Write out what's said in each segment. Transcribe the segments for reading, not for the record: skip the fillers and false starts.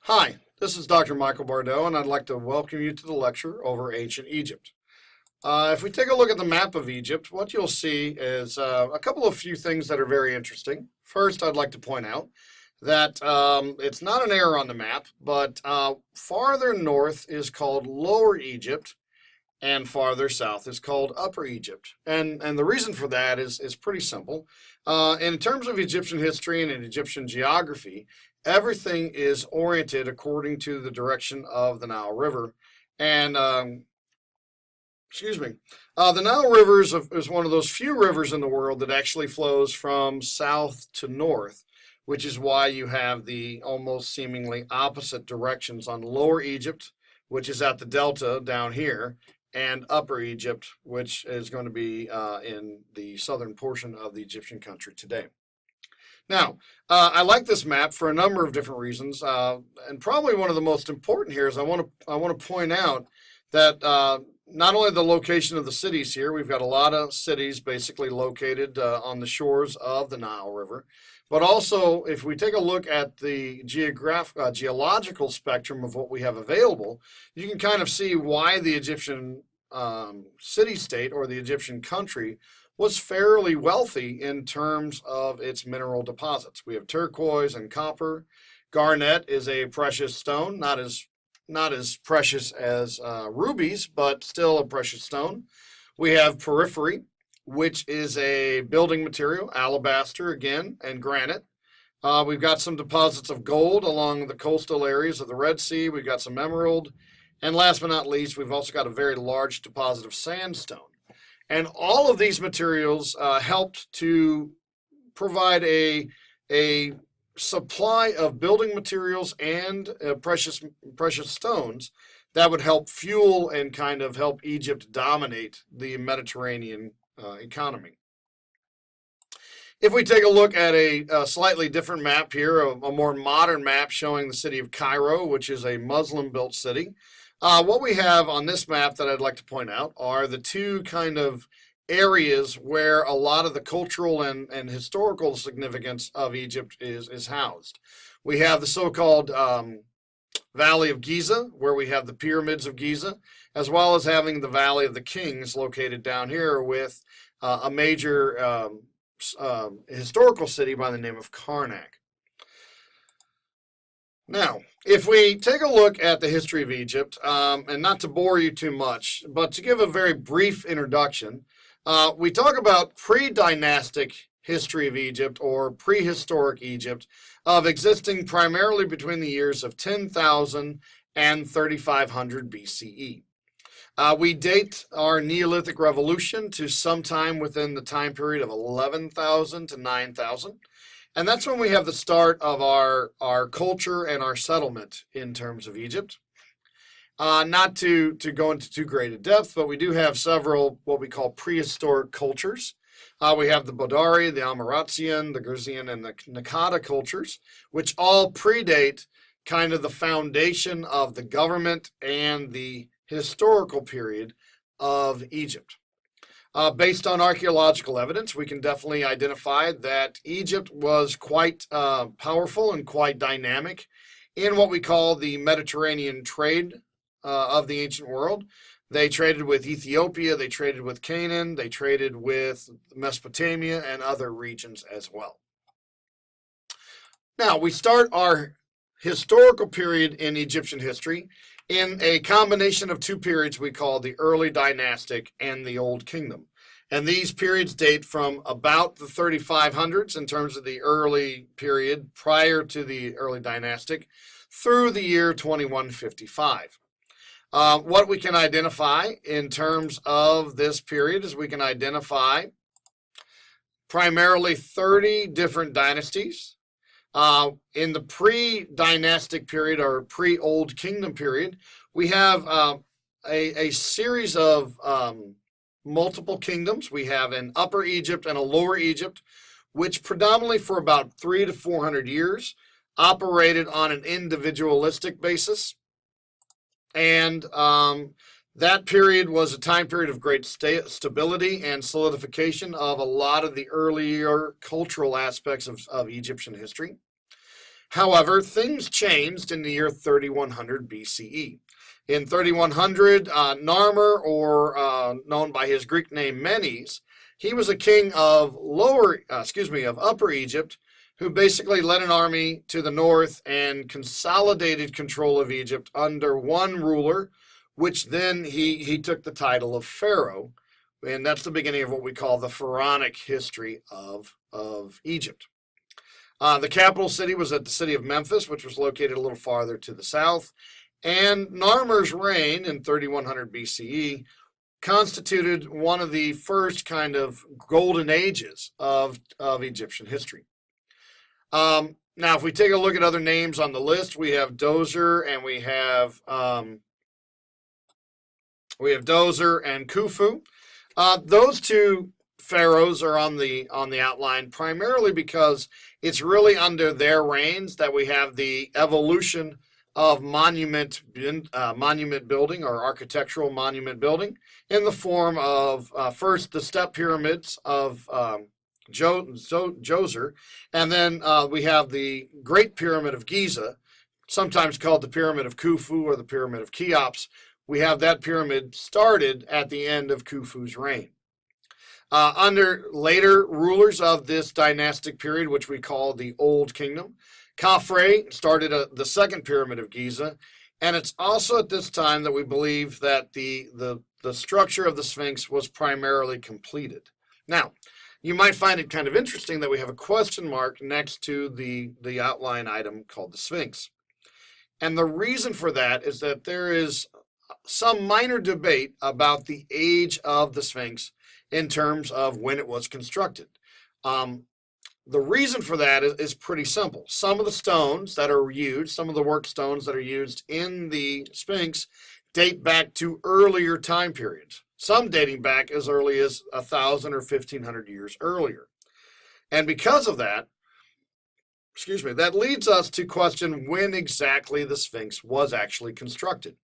Hi, this is Dr. Michael Bardot, and I'd like to welcome you to the lecture over ancient Egypt. If we take a look at the map of Egypt, what you'll see is a couple of few things that are very interesting. First, I'd like to point out that it's not an error on the map, but farther north is called Lower Egypt, and farther south is called Upper Egypt. And the reason for that is pretty simple. In terms of Egyptian history and in Egyptian geography, everything is oriented according to the direction of the Nile River. And excuse me, the Nile River is one of those few rivers in the world that actually flows from south to north, which is why you have the almost seemingly opposite directions on Lower Egypt, which is at the delta down here, and Upper Egypt, which is going to be in the southern portion of the Egyptian country today. Now, I like this map for a number of different reasons, and probably one of the most important here is I want to point out that not only the location of the cities here, we've got a lot of cities basically located on the shores of the Nile River, but also if we take a look at the geological spectrum of what we have available, you can kind of see why the Egyptian city-state or the Egyptian country was fairly wealthy in terms of its mineral deposits. We have turquoise and copper. Garnet is a precious stone, not as precious as rubies, but still a precious stone. We have porphyry, which is a building material, alabaster again, and granite. We've got some deposits of gold along the coastal areas of the Red Sea. We've got some emerald. And last but not least, we've also got a very large deposit of sandstone. And all of these materials helped to provide a supply of building materials and precious stones that would help fuel and kind of help Egypt dominate the Mediterranean economy. If we take a look at a slightly different map here, a more modern map showing the city of Cairo, which is a Muslim-built city, what we have on this map that I'd like to point out are the two kind of areas where a lot of the cultural and historical significance of Egypt is housed. We have the so-called Valley of Giza, where we have the pyramids of Giza, as well as having the Valley of the Kings located down here with a major historical city by the name of Karnak. Now, if we take a look at the history of Egypt, and not to bore you too much, but to give a very brief introduction, we talk about pre-dynastic history of Egypt or prehistoric Egypt of existing primarily between the years of 10,000 and 3,500 BCE. We date our Neolithic revolution to sometime within the time period of 11,000 to 9,000. And that's when we have the start of our culture and our settlement in terms of Egypt. Not to go into too great a depth, but we do have several what we call prehistoric cultures. We have the Bodari, the Amuratsian, the Gurzian, and the Naqada cultures, which all predate kind of the foundation of the government and the historical period of Egypt. Based on archaeological evidence, we can definitely identify that Egypt was quite powerful and quite dynamic in what we call the Mediterranean trade of the ancient world. They traded with Ethiopia, they traded with Canaan, they traded with Mesopotamia and other regions as well. Now, we start our historical period in Egyptian history in a combination of two periods we call the early dynastic and the Old Kingdom. And these periods date from about the 3500s in terms of the early period prior to the early dynastic through the year 2155. What we can identify in terms of this period is we can identify primarily 30 different dynasties. In the pre-dynastic period or pre-Old Kingdom period, we have a series of multiple kingdoms. We have an Upper Egypt and a Lower Egypt, which predominantly for about 300 to 400 years operated on an individualistic basis. And that period was a time period of great stability and solidification of a lot of the earlier cultural aspects of Egyptian history. However, things changed in the year 3100 BCE. In 3100, Narmer, or known by his Greek name Menes, he was a king of Upper Egypt, who basically led an army to the north and consolidated control of Egypt under one ruler, which then he took the title of Pharaoh, and that's the beginning of what we call the pharaonic history of Egypt. The capital city was at the city of Memphis, which was located a little farther to the south, and Narmer's reign in 3100 BCE constituted one of the first kind of golden ages of Egyptian history. Now, if we take a look at other names on the list, we have Djoser and we have Djoser and Khufu. Those two pharaohs are on the outline primarily because it's really under their reigns that we have the evolution of monument building or architectural monument building in the form of first the step pyramids of Djoser, and then we have the Great Pyramid of Giza, sometimes called the Pyramid of Khufu or the Pyramid of Cheops. We have that pyramid started at the end of Khufu's reign. Under later rulers of this dynastic period, which we call the Old Kingdom, Khafre started the second Pyramid of Giza, and it's also at this time that we believe that the structure of the Sphinx was primarily completed. Now, you might find it kind of interesting that we have a question mark next to the outline item called the Sphinx. And the reason for that is that there is some minor debate about the age of the Sphinx in terms of when it was constructed. The reason for that is pretty simple. Some of the stones that are used, some of the work stones that are used in the Sphinx date back to earlier time periods, some dating back as early as 1,000 or 1,500 years earlier. And because of that, that leads us to question when exactly the Sphinx was actually constructed.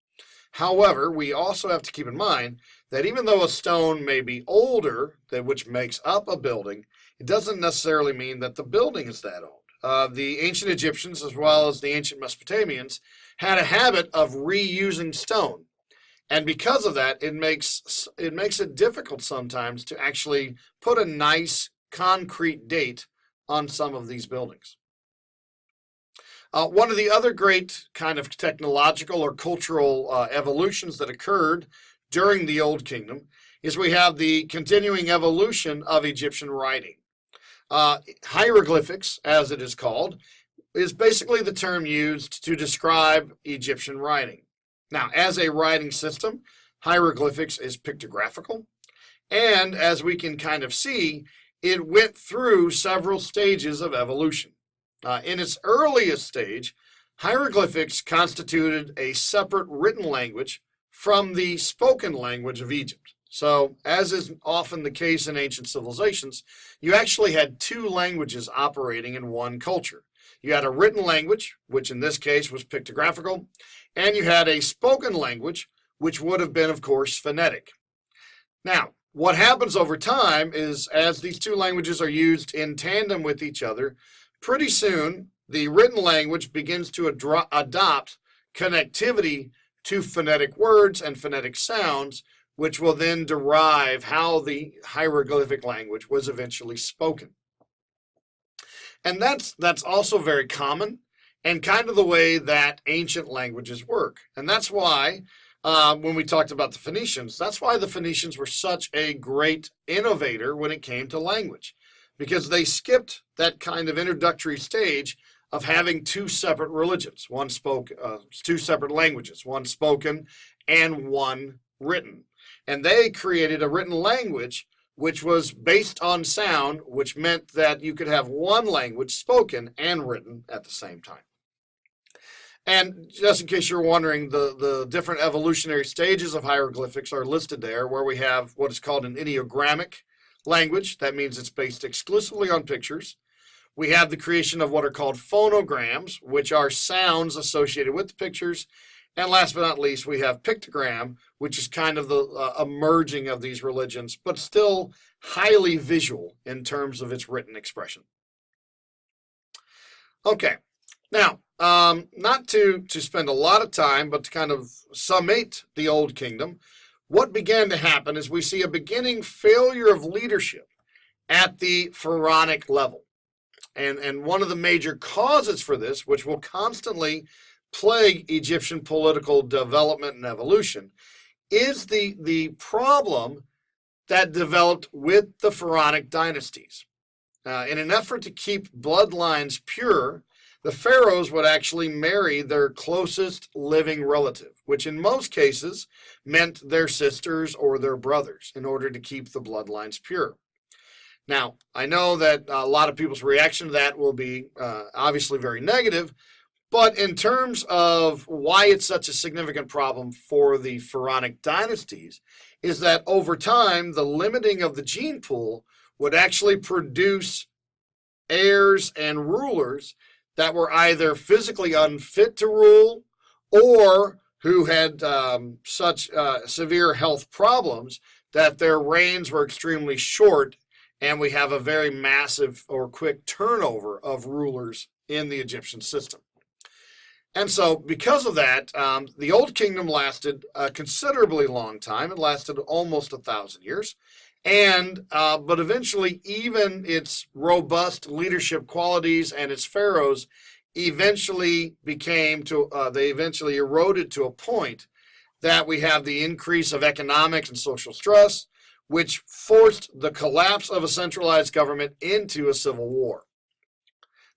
However, we also have to keep in mind that even though a stone may be older, which makes up a building, it doesn't necessarily mean that the building is that old. The ancient Egyptians, as well as the ancient Mesopotamians, had a habit of reusing stone. And because of that, it makes it difficult sometimes to actually put a nice concrete date on some of these buildings. One of the other great kind of technological or cultural evolutions that occurred during the Old Kingdom is we have the continuing evolution of Egyptian writing. Hieroglyphics, as it is called, is basically the term used to describe Egyptian writing. Now, as a writing system, hieroglyphics is pictographical, and as we can kind of see, it went through several stages of evolution. In its earliest stage, hieroglyphics constituted a separate written language from the spoken language of Egypt. So, as is often the case in ancient civilizations, you actually had two languages operating in one culture. You had a written language, which in this case was pictographical, and you had a spoken language, which would have been, of course, phonetic. Now, what happens over time is as these two languages are used in tandem with each other, pretty soon the written language begins to adopt connectivity to phonetic words and phonetic sounds, which will then derive how the hieroglyphic language was eventually spoken. And that's also very common and kind of the way that ancient languages work. And that's why when we talked about the Phoenicians, that's why the Phoenicians were such a great innovator when it came to language, because they skipped that kind of introductory stage of having two separate religions, two separate languages, one spoken and one written. And they created a written language which was based on sound, which meant that you could have one language spoken and written at the same time. And just in case you're wondering, the different evolutionary stages of hieroglyphics are listed there, where we have what is called an ideogrammic language. That means it's based exclusively on pictures. We have the creation of what are called phonograms, which are sounds associated with the pictures. And last but not least, we have pictogram, which is kind of the merging of these religions, but still highly visual in terms of its written expression. Okay, Now, not to spend a lot of time, but to kind of summate the Old Kingdom, what began to happen is we see a beginning failure of leadership at the pharaonic level. And one of the major causes for this, which will constantly plague Egyptian political development and evolution, is the problem that developed with the pharaonic dynasties. In an effort to keep bloodlines pure, the pharaohs would actually marry their closest living relative, which in most cases meant their sisters or their brothers, in order to keep the bloodlines pure. Now, I know that a lot of people's reaction to that will be obviously very negative, but in terms of why it's such a significant problem for the pharaonic dynasties, is that over time, the limiting of the gene pool would actually produce heirs and rulers that were either physically unfit to rule or who had such severe health problems that their reigns were extremely short, and we have a very massive or quick turnover of rulers in the Egyptian system. And so because of that, the Old Kingdom lasted a considerably long time. It lasted almost 1,000 years. And but eventually, even its robust leadership qualities and its pharaohs eventually they eventually eroded to a point that we have the increase of economics and social stress, which forced the collapse of a centralized government into a civil war.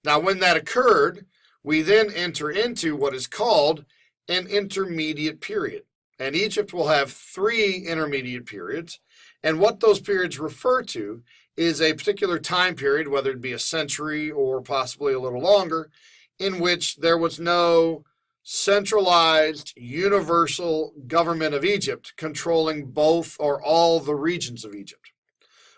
Now, when that occurred, we then enter into what is called an intermediate period. And Egypt will have 3 intermediate periods. And what those periods refer to is a particular time period, whether it be a century or possibly a little longer, in which there was no centralized universal government of Egypt controlling both or all the regions of Egypt.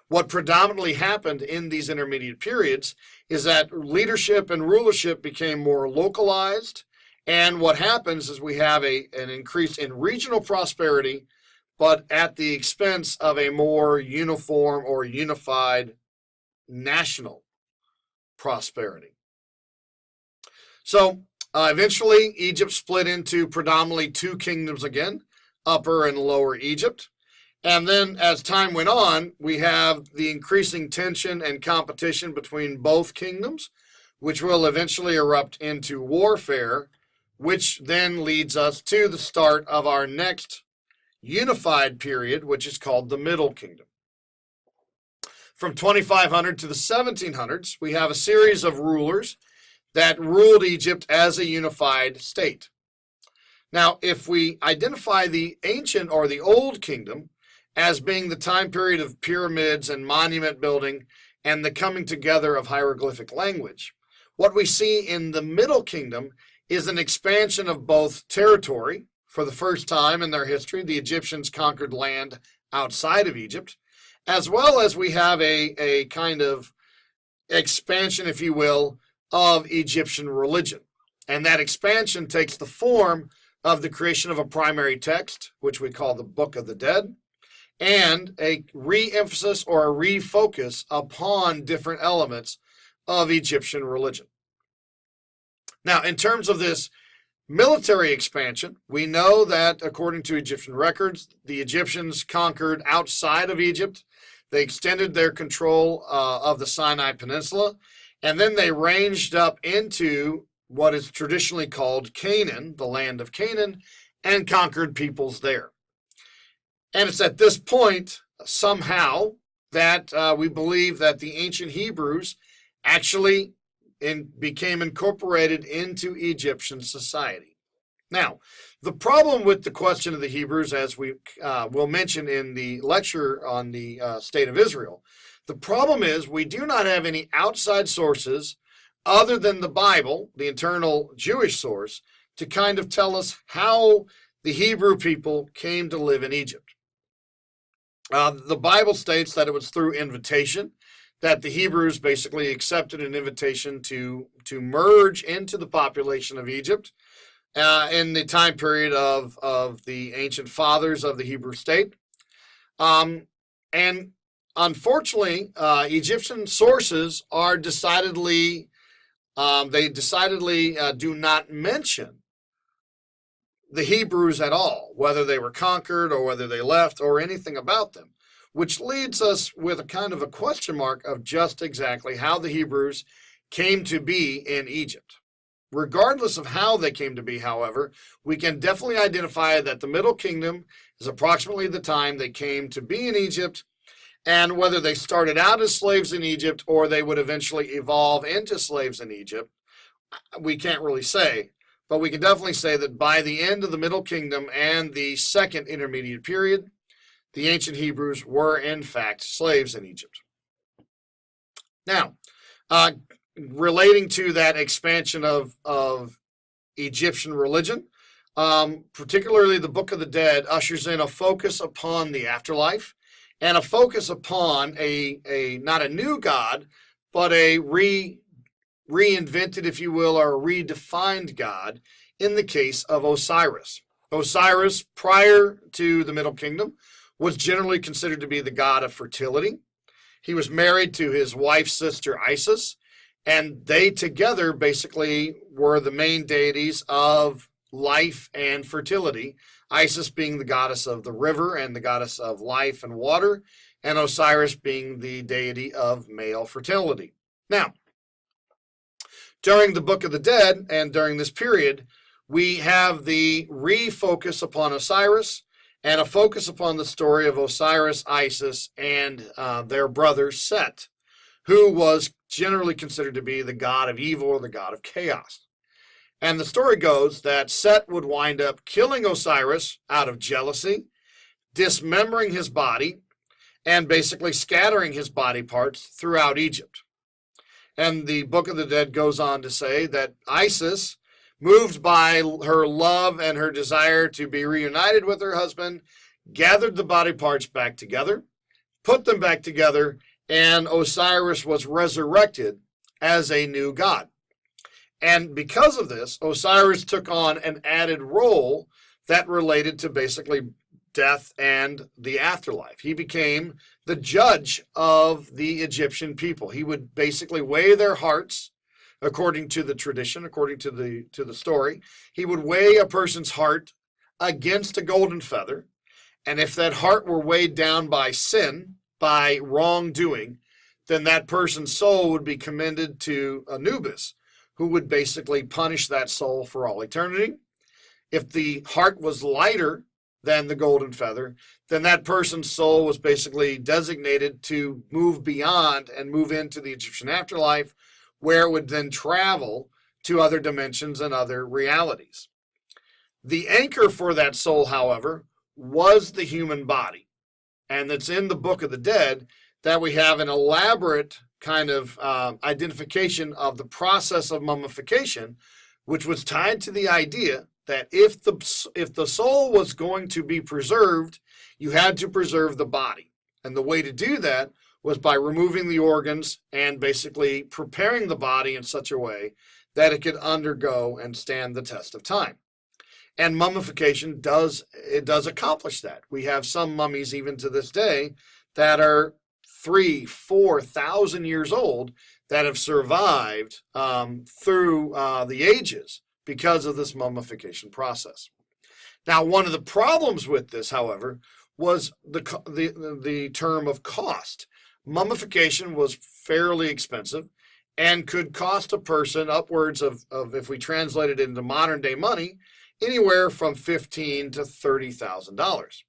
What predominantly happened in these intermediate periods is that leadership and rulership became more localized, and what happens is we have an increase in regional prosperity, but at the expense of a more uniform or unified national prosperity. So eventually, Egypt split into predominantly 2 kingdoms again, Upper and Lower Egypt. And then as time went on, we have the increasing tension and competition between both kingdoms, which will eventually erupt into warfare, which then leads us to the start of our next unified period, which is called the Middle Kingdom. From 2500 to the 1700s, we have a series of rulers that ruled Egypt as a unified state. Now, if we identify the ancient or the Old Kingdom as being the time period of pyramids and monument building and the coming together of hieroglyphic language, what we see in the Middle Kingdom is an expansion of both territory. For the first time in their history, the Egyptians conquered land outside of Egypt, as well as we have a kind of expansion, if you will, of Egyptian religion. And that expansion takes the form of the creation of a primary text, which we call the Book of the Dead, and a re-emphasis or a refocus upon different elements of Egyptian religion. Now, in terms of this military expansion, we know that according to Egyptian records, the Egyptians conquered outside of Egypt. They extended their control of the Sinai Peninsula, and then they ranged up into what is traditionally called Canaan, the land of Canaan, and conquered peoples there. And it's at this point, somehow, that we believe that the ancient Hebrews actually became incorporated into Egyptian society. Now, the problem with the question of the Hebrews, as we will mention in the lecture on the State of Israel, the problem is we do not have any outside sources other than the Bible, the internal Jewish source, to kind of tell us how the Hebrew people came to live in Egypt. The Bible states that it was through invitation, that the Hebrews basically accepted an invitation to merge into the population of Egypt in the time period of the ancient fathers of the Hebrew state. And unfortunately, Egyptian sources are decidedly They decidedly do not mention the Hebrews at all, whether they were conquered or whether they left or anything about them, which leads us with a kind of a question mark of just exactly how the Hebrews came to be in Egypt. Regardless of how they came to be, however, we can definitely identify that the Middle Kingdom is approximately the time they came to be in Egypt, and whether they started out as slaves in Egypt or they would eventually evolve into slaves in Egypt, we can't really say. But we can definitely say that by the end of the Middle Kingdom and the second intermediate period, the ancient Hebrews were in fact slaves in Egypt. Now, relating to that expansion of Egyptian religion, particularly the Book of the Dead ushers in a focus upon the afterlife and a focus upon a not a new God, but a reinvented, if you will, or a redefined God in the case of Osiris. Osiris, prior to the Middle Kingdom, was generally considered to be the god of fertility. He was married to his wife's sister Isis, and they together basically were the main deities of life and fertility, Isis being the goddess of the river and the goddess of life and water, and Osiris being the deity of male fertility. Now, during the Book of the Dead and during this period, we have the refocus upon Osiris and a focus upon the story of Osiris, Isis, and their brother Set, who was generally considered to be the god of evil or the god of chaos. And the story goes that Set would wind up killing Osiris out of jealousy, dismembering his body, and basically scattering his body parts throughout Egypt. And the Book of the Dead goes on to say that Isis, moved by her love and her desire to be reunited with her husband, gathered the body parts back together, put them back together, and Osiris was resurrected as a new god. And because of this, Osiris took on an added role that related to basically death and the afterlife. He became the judge of the Egyptian people. He would basically weigh their hearts according to the tradition, according to the story. He would weigh a person's heart against a golden feather, and if that heart were weighed down by sin, by wrongdoing, then that person's soul would be commended to Anubis, who would basically punish that soul for all eternity. If the heart was lighter than the golden feather, then that person's soul was basically designated to move beyond and move into the Egyptian afterlife, where it would then travel to other dimensions and other realities. The anchor for that soul, however, was the human body. And it's in the Book of the Dead that we have an elaborate kind of identification of the process of mummification, which was tied to the idea that if the soul was going to be preserved, you had to preserve the body. And the way to do that was by removing the organs and basically preparing the body in such a way that it could undergo and stand the test of time. And mummification does accomplish that. We have some mummies even to this day that are 3,000-4,000 years old that have survived through the ages because of this mummification process. Now, one of the problems with this, however, was the term of cost. Mummification was fairly expensive and could cost a person upwards of if we translate it into modern day money, anywhere from $15,000 to $30,000.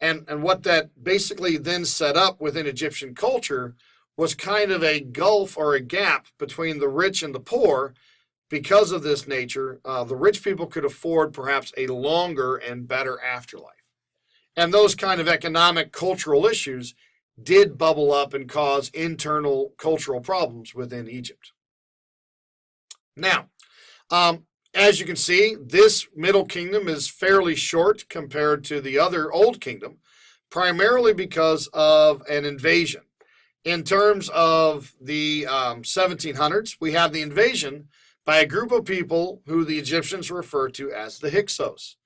And what that basically then set up within Egyptian culture was kind of a gulf or a gap between the rich and the poor. Because of this nature, the rich people could afford perhaps a longer and better afterlife. And those kind of economic, cultural issues did bubble up and cause internal cultural problems within Egypt. Now, as you can see, this Middle Kingdom is fairly short compared to the other Old Kingdom, primarily because of an invasion. In terms of the 1700s, we have the invasion by a group of people who the Egyptians refer to as the Hyksos.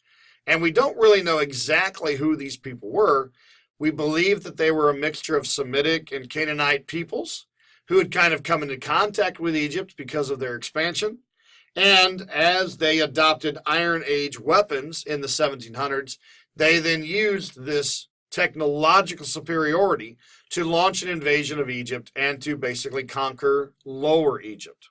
And we don't really know exactly who these people were. We believe that they were a mixture of Semitic and Canaanite peoples who had kind of come into contact with Egypt because of their expansion. And as they adopted Iron Age weapons in the 1700s, they then used this technological superiority to launch an invasion of Egypt and to basically conquer Lower Egypt.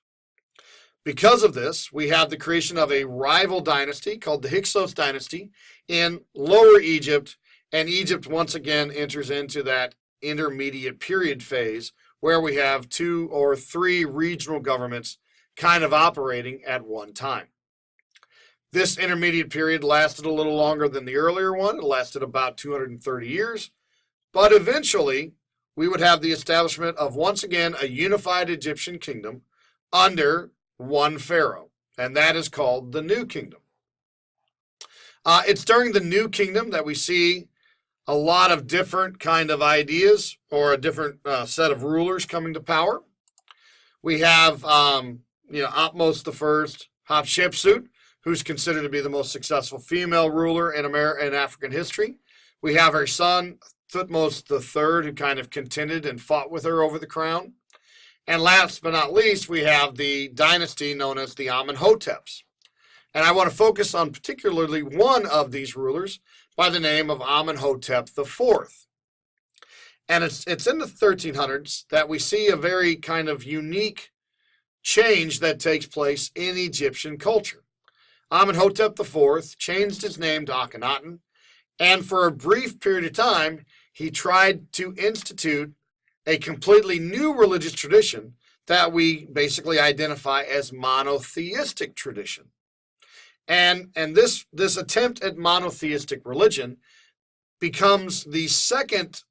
Because of this, we have the creation of a rival dynasty called the Hyksos dynasty in Lower Egypt, and Egypt once again enters into that intermediate period phase where we have 2 or 3 regional governments kind of operating at one time. This intermediate period lasted a little longer than the earlier one. It lasted about 230 years, but eventually we would have the establishment of once again a unified Egyptian kingdom under one pharaoh, and that is called the New Kingdom. It's during the New Kingdom that we see a lot of different kind of ideas or a different set of rulers coming to power. We have, Ahmose I, Hatshepsut, who's considered to be the most successful female ruler in African history. We have her son, Thutmose III, who kind of contended and fought with her over the crown. And last but not least, we have the dynasty known as the Amenhoteps. And I want to focus on particularly one of these rulers by the name of Amenhotep IV. And it's in the 1300s that we see a very kind of unique change that takes place in Egyptian culture. Amenhotep IV changed his name to Akhenaten, and for a brief period of time, he tried to institute a completely new religious tradition that we basically identify as monotheistic tradition. And this attempt at monotheistic religion becomes the second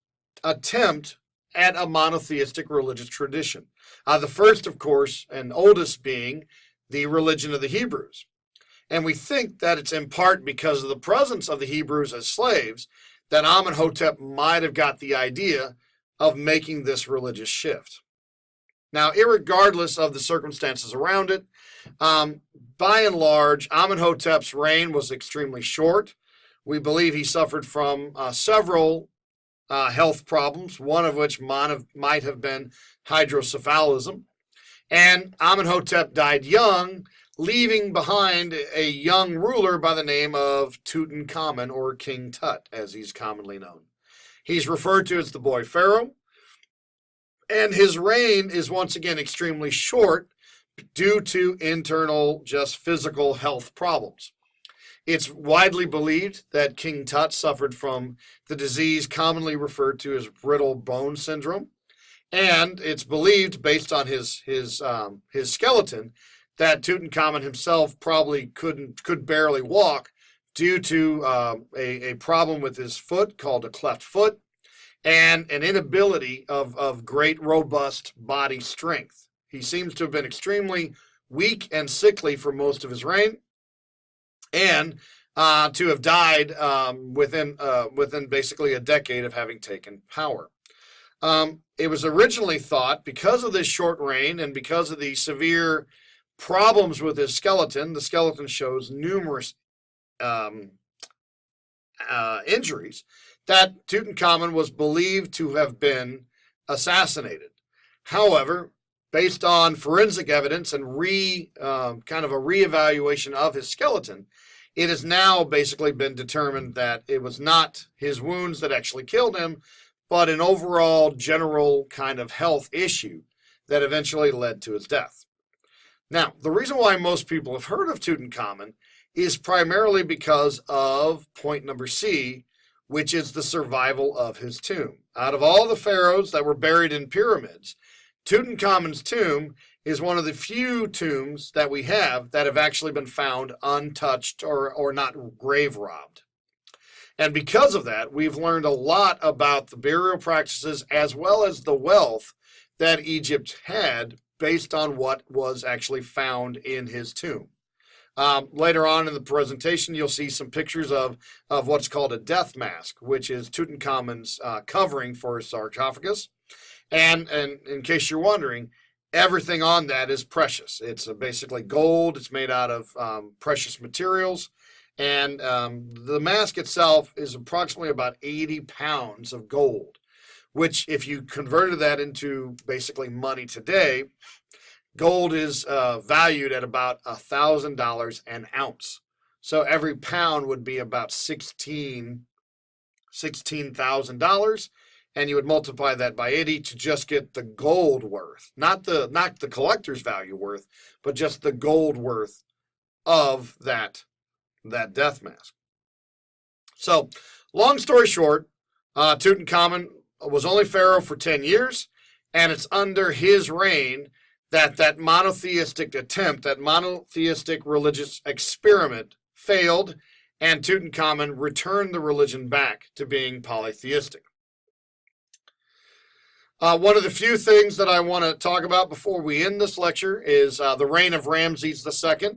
attempt at a monotheistic religious tradition. The first, of course, and oldest being the religion of the Hebrews. And we think that it's in part because of the presence of the Hebrews as slaves that Amenhotep might have got the idea of making this religious shift. Now, irregardless of the circumstances around it, by and large, Amenhotep's reign was extremely short. We believe he suffered from several health problems, one of which might have been hydrocephalus. And Amenhotep died young, leaving behind a young ruler by the name of Tutankhamun, or King Tut, as he's commonly known. He's referred to as the boy pharaoh, and his reign is once again extremely short due to internal, just physical health problems. It's widely believed that King Tut suffered from the disease commonly referred to as brittle bone syndrome, and it's believed, based on his skeleton, that Tutankhamun himself probably could barely walk due to a problem with his foot called a cleft foot, and an inability of great robust body strength. He seems to have been extremely weak and sickly for most of his reign, and to have died within basically a decade of having taken power. It was originally thought, because of this short reign and because of the severe problems with his skeleton, the skeleton shows numerous injuries, that Tutankhamun was believed to have been assassinated. However, based on forensic evidence and kind of a reevaluation of his skeleton, it has now basically been determined that it was not his wounds that actually killed him, but an overall general kind of health issue that eventually led to his death. Now, the reason why most people have heard of Tutankhamun is primarily because of point number C, which is the survival of his tomb. Out of all the pharaohs that were buried in pyramids, Tutankhamun's tomb is one of the few tombs that we have that have actually been found untouched or not grave robbed. And because of that, we've learned a lot about the burial practices as well as the wealth that Egypt had based on what was actually found in his tomb. Later on in the presentation, you'll see some pictures of what's called a death mask, which is Tutankhamen's covering for his sarcophagus. And in case you're wondering, everything on that is precious. It's basically gold. It's made out of precious materials. And the mask itself is approximately about 80 pounds of gold, which if you converted that into basically money today, gold is valued at about $1,000 an ounce. So every pound would be about $16,000, and you would multiply that by 80 to just get the gold worth, not the collector's value worth, but just the gold worth of that death mask. So, long story short, Tutankhamun was only pharaoh for 10 years, and it's under his reign that monotheistic attempt, that monotheistic religious experiment failed, and Tutankhamun returned the religion back to being polytheistic. One of the few things that I want to talk about before we end this lecture is the reign of Ramses II,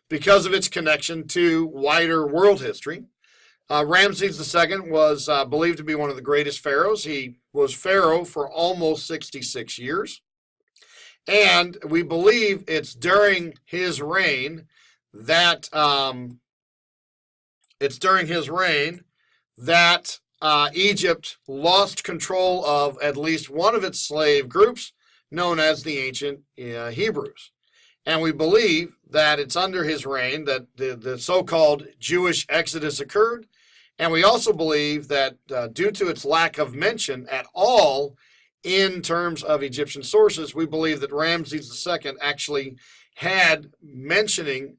because of its connection to wider world history. Ramses II was believed to be one of the greatest pharaohs. He was pharaoh for almost 66 years. And we believe it's during his reign that Egypt lost control of at least one of its slave groups, known as the ancient Hebrews. And we believe that it's under his reign that the so-called Jewish Exodus occurred. And we also believe that due to its lack of mention at all in terms of Egyptian sources, we believe that Ramses II actually had mention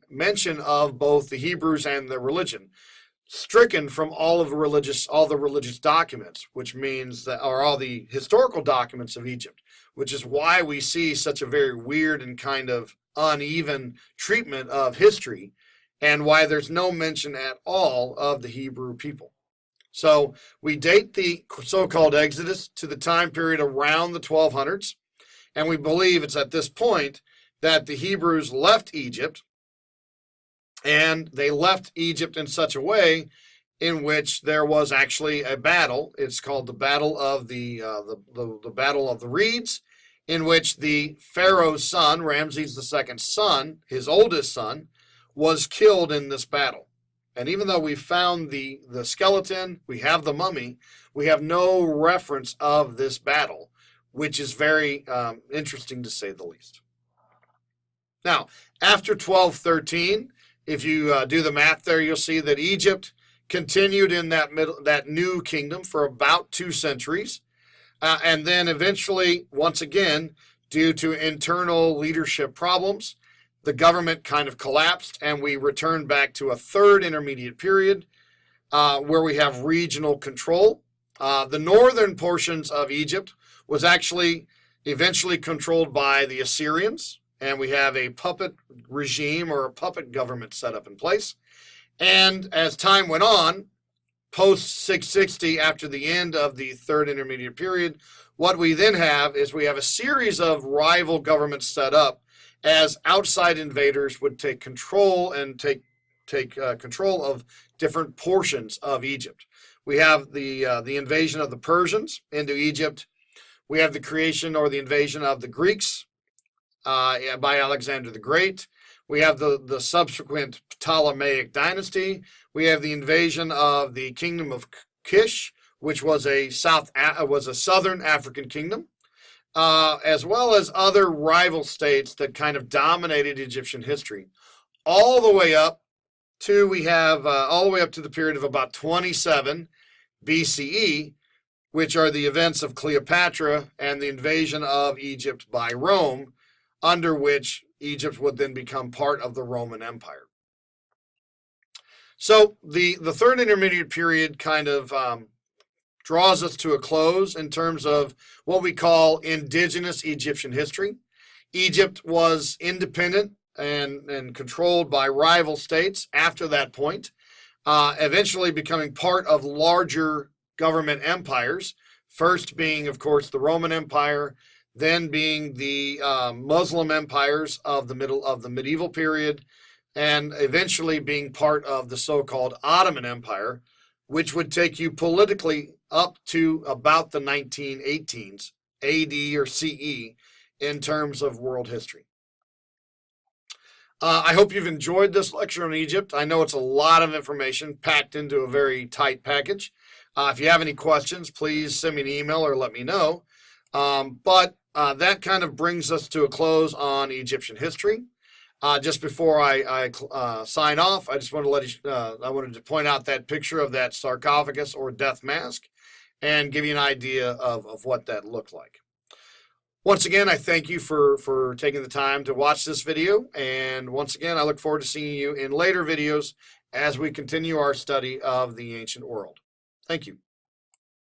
of both the Hebrews and their religion, stricken from all the religious documents, which means that, or all the historical documents of Egypt, which is why we see such a very weird and kind of uneven treatment of history, and why there's no mention at all of the Hebrew people. So we date the so-called Exodus to the time period around the 1200s, and we believe it's at this point that the Hebrews left Egypt, and they left Egypt in such a way in which there was actually a battle. It's called the Battle of the Battle of the Reeds, in which the Pharaoh's son, Ramses II's son, his oldest son, was killed in this battle. And even though we found the skeleton, we have the mummy, we have no reference of this battle, which is very interesting to say the least. Now, after 1213, if you do the math there, you'll see that Egypt continued in that new kingdom for about 2 centuries. And then eventually, once again, due to internal leadership problems, the government kind of collapsed, and we returned back to a third intermediate period where we have regional control. The northern portions of Egypt was actually eventually controlled by the Assyrians, and we have a puppet regime or a puppet government set up in place. And as time went on, post 660, after the end of the third intermediate period, what we then have is we have a series of rival governments set up as outside invaders would take control and take control of different portions of Egypt. We have the invasion of the Persians into Egypt. We have the creation or the invasion of the Greeks by Alexander the Great. We have the subsequent Ptolemaic dynasty. We have the invasion of the kingdom of Kish, which was a southern African kingdom, as well as other rival states that kind of dominated Egyptian history, all the way up to the period of about 27 BCE, which are the events of Cleopatra and the invasion of Egypt by Rome, under which Egypt would then become part of the Roman Empire. So the third intermediate period kind of draws us to a close in terms of what we call indigenous Egyptian history. Egypt was independent and controlled by rival states after that point, eventually becoming part of larger government empires, first being, of course, the Roman Empire, then being the Muslim empires of the medieval period, and eventually being part of the so-called Ottoman Empire, which would take you politically up to about the 1918s, AD or CE, in terms of world history. I hope you've enjoyed this lecture on Egypt. I know it's a lot of information packed into a very tight package. If you have any questions, please send me an email or let me know. But that kind of brings us to a close on Egyptian history. Just before I sign off, I just want to I wanted to point out that picture of that sarcophagus or death mask and give you an idea of what that looked like. Once again, I thank you for taking the time to watch this video. And once again, I look forward to seeing you in later videos as we continue our study of the ancient world. Thank you.